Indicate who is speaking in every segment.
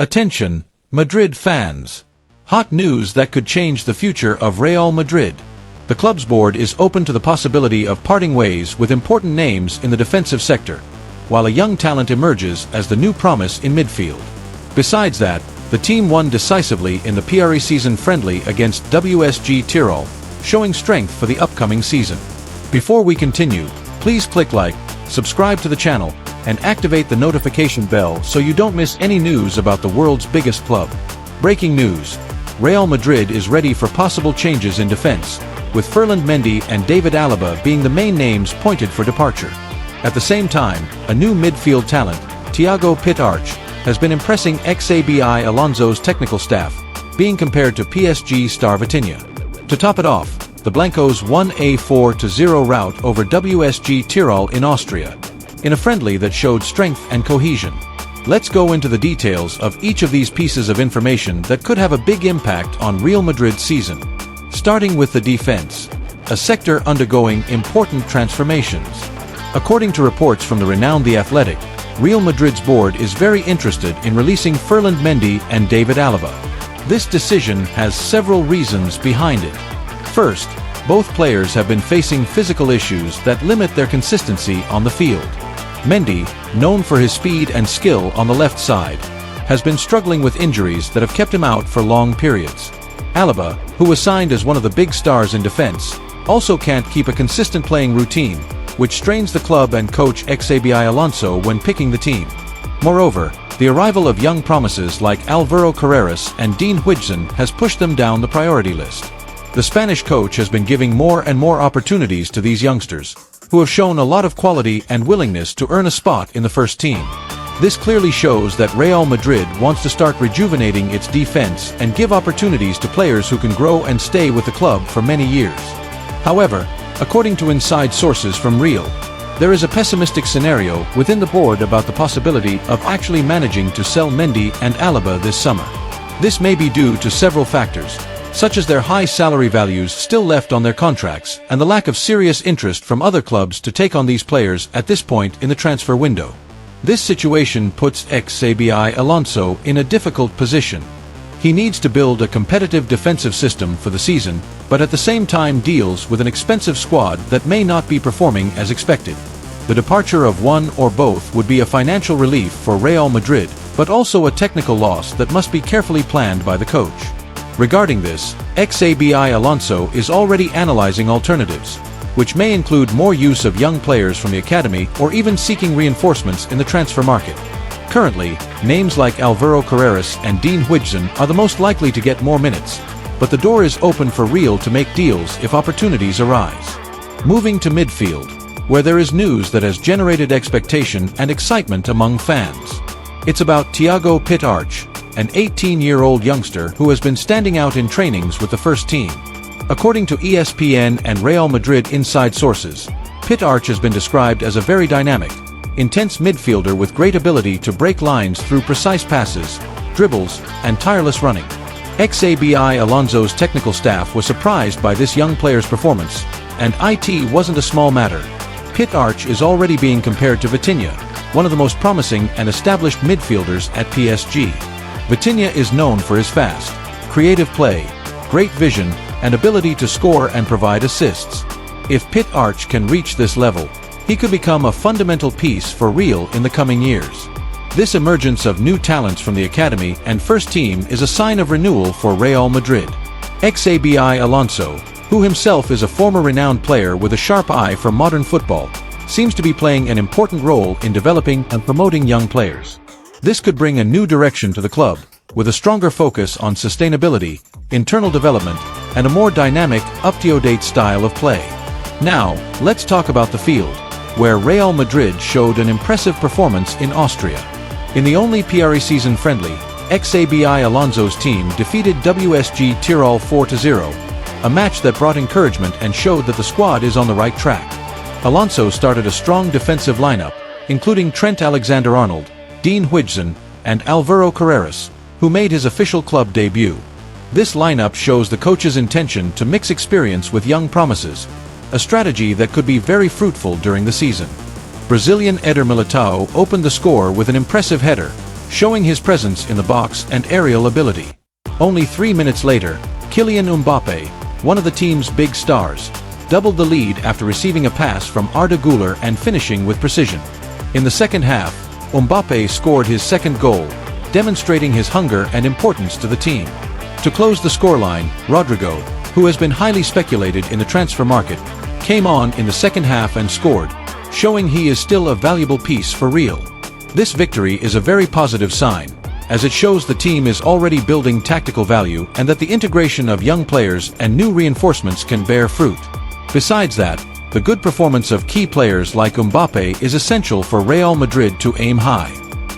Speaker 1: Attention, Madrid fans! Hot news that could change the future of Real Madrid. The club's board is open to the possibility of parting ways with important names in the defensive sector, while a young talent emerges as the new promise in midfield. Besides that, the team won decisively in the pre-season friendly against WSG Tirol, showing strength for the upcoming season. Before we continue, please click like, subscribe to the channel, and activate the notification bell so you don't miss any news about the world's biggest club. Breaking news: Real Madrid is ready for possible changes in defense, with Ferland Mendy and David Alaba being the main names pointed for departure. At the same time, a new midfield talent, Thiago Arch, has been impressing Xabi Alonso's technical staff, being compared to PSG star Vitinha. To top it off, the Blancos won a 4-0 rout over WSG Tirol in Austria, in a friendly that showed strength and cohesion. Let's go into the details of each of these pieces of information that could have a big impact on Real Madrid's season. Starting with the defense, a sector undergoing important transformations. According to reports from the renowned The Athletic, Real Madrid's board is very interested in releasing Ferland Mendy and David Alaba. This decision has several reasons behind it. First, both players have been facing physical issues that limit their consistency on the field. Mendy, known for his speed and skill on the left side, has been struggling with injuries that have kept him out for long periods. Alaba, who was signed as one of the big stars in defense, also can't keep a consistent playing routine, which strains the club and coach Xabi Alonso when picking the team. Moreover, the arrival of young promises like Alvaro Carreras and Dean Huijsen has pushed them down the priority list. The Spanish coach has been giving more and more opportunities to these youngsters, who have shown a lot of quality and willingness to earn a spot in the first team. This clearly shows that Real Madrid wants to start rejuvenating its defense and give opportunities to players who can grow and stay with the club for many years. However, according to inside sources from Real, there is a pessimistic scenario within the board about the possibility of actually managing to sell Mendy and Alaba this summer. This may be due to several factors, such as their high salary values still left on their contracts and the lack of serious interest from other clubs to take on these players at this point in the transfer window. This situation puts Xabi Alonso in a difficult position. He needs to build a competitive defensive system for the season, but at the same time deals with an expensive squad that may not be performing as expected. The departure of one or both would be a financial relief for Real Madrid, but also a technical loss that must be carefully planned by the coach. Regarding this, Xabi Alonso is already analyzing alternatives, which may include more use of young players from the academy or even seeking reinforcements in the transfer market. Currently, names like Alvaro Carreras and Dean Huijsen are the most likely to get more minutes, but the door is open for Real to make deals if opportunities arise. Moving to midfield, where there is news that has generated expectation and excitement among fans. It's about Thiago Arch, an 18-year-old youngster who has been standing out in trainings with the first team. According to ESPN and Real Madrid inside sources, Arch has been described as a very dynamic, intense midfielder with great ability to break lines through precise passes, dribbles, and tireless running. Xabi Alonso's technical staff was surprised by this young player's performance, and it wasn't a small matter. Arch is already being compared to Vitinha, one of the most promising and established midfielders at PSG. Vitinha is known for his fast, creative play, great vision, and ability to score and provide assists. If Arch can reach this level, he could become a fundamental piece for Real in the coming years. This emergence of new talents from the academy and first team is a sign of renewal for Real Madrid. Xabi Alonso, who himself is a former renowned player with a sharp eye for modern football, seems to be playing an important role in developing and promoting young players. This could bring a new direction to the club, with a stronger focus on sustainability, internal development, and a more dynamic, up-to-date style of play. Now, let's talk about the field, where Real Madrid showed an impressive performance in Austria. In the only pre-season friendly, Xabi Alonso's team defeated WSG Tirol 4-0, a match that brought encouragement and showed that the squad is on the right track. Alonso started a strong defensive lineup, including Trent Alexander-Arnold, Dean Huijsen, and Alvaro Carreras, who made his official club debut. This lineup shows the coach's intention to mix experience with young promises, a strategy that could be very fruitful during the season. Brazilian Eder Militao opened the score with an impressive header, showing his presence in the box and aerial ability. Only 3 minutes later, Kylian Mbappé, one of the team's big stars, doubled the lead after receiving a pass from Arda Güler and finishing with precision. In the second half, Mbappé scored his second goal, demonstrating his hunger and importance to the team. To close the scoreline, Rodrigo, who has been highly speculated in the transfer market, came on in the second half and scored, showing he is still a valuable piece for Real. This victory is a very positive sign, as it shows the team is already building tactical value and that the integration of young players and new reinforcements can bear fruit. Besides that, the good performance of key players like Mbappé is essential for Real Madrid to aim high.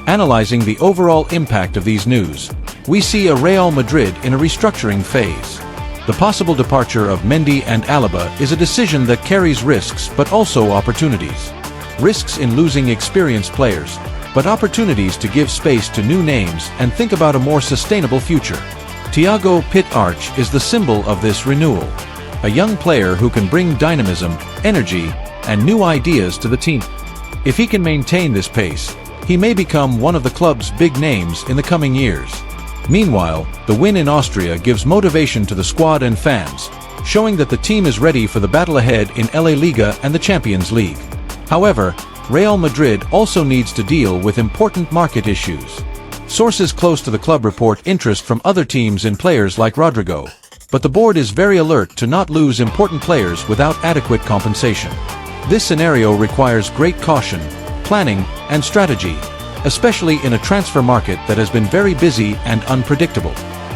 Speaker 1: Analyzing the overall impact of these news, we see a Real Madrid in a restructuring phase. The possible departure of Mendy and Alaba is a decision that carries risks but also opportunities. Risks in losing experienced players, but opportunities to give space to new names and think about a more sustainable future. Thiago Arch is the symbol of this renewal. A young player who can bring dynamism, energy, and new ideas to the team. If he can maintain this pace, he may become one of the club's big names in the coming years. Meanwhile, the win in Austria gives motivation to the squad and fans, showing that the team is ready for the battle ahead in La Liga and the Champions League. However, Real Madrid also needs to deal with important market issues. Sources close to the club report interest from other teams in players like Rodrigo, but the board is very alert to not lose important players without adequate compensation. This scenario requires great caution, planning, and strategy, especially in a transfer market that has been very busy and unpredictable.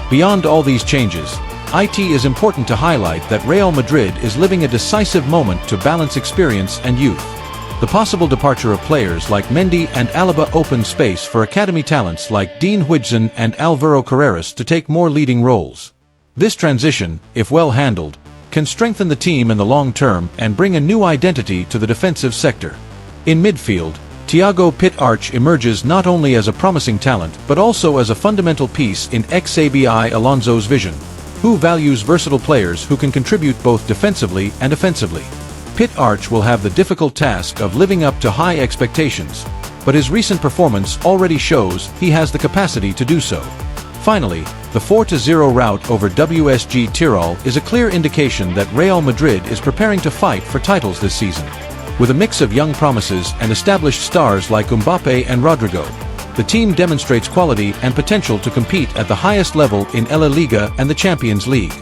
Speaker 1: Beyond all these changes, it is important to highlight that Real Madrid is living a decisive moment to balance experience and youth. The possible departure of players like Mendy and Alaba opens space for academy talents like Dean Huijsen and Alvaro Carreras to take more leading roles. This transition, if well handled, can strengthen the team in the long term and bring a new identity to the defensive sector. In midfield, Thiago Arch emerges not only as a promising talent but also as a fundamental piece in Xabi Alonso's vision, who values versatile players who can contribute both defensively and offensively. Arch will have the difficult task of living up to high expectations, but his recent performance already shows he has the capacity to do so. Finally, the 4-0 rout over WSG Tirol is a clear indication that Real Madrid is preparing to fight for titles this season. With a mix of young promises and established stars like Mbappé and Rodrigo, the team demonstrates quality and potential to compete at the highest level in La Liga and the Champions League.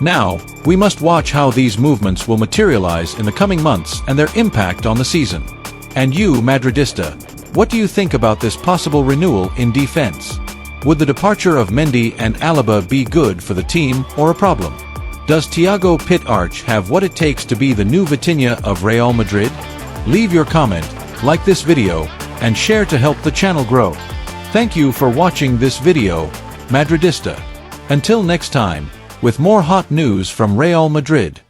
Speaker 1: Now, we must watch how these movements will materialize in the coming months and their impact on the season. And you, Madridista, what do you think about this possible renewal in defense? Would the departure of Mendy and Alaba be good for the team or a problem? Does Thiago Arch have what it takes to be the new Vitinha of Real Madrid? Leave your comment, like this video, and share to help the channel grow. Thank you for watching this video, Madridista. Until next time, with more hot news from Real Madrid.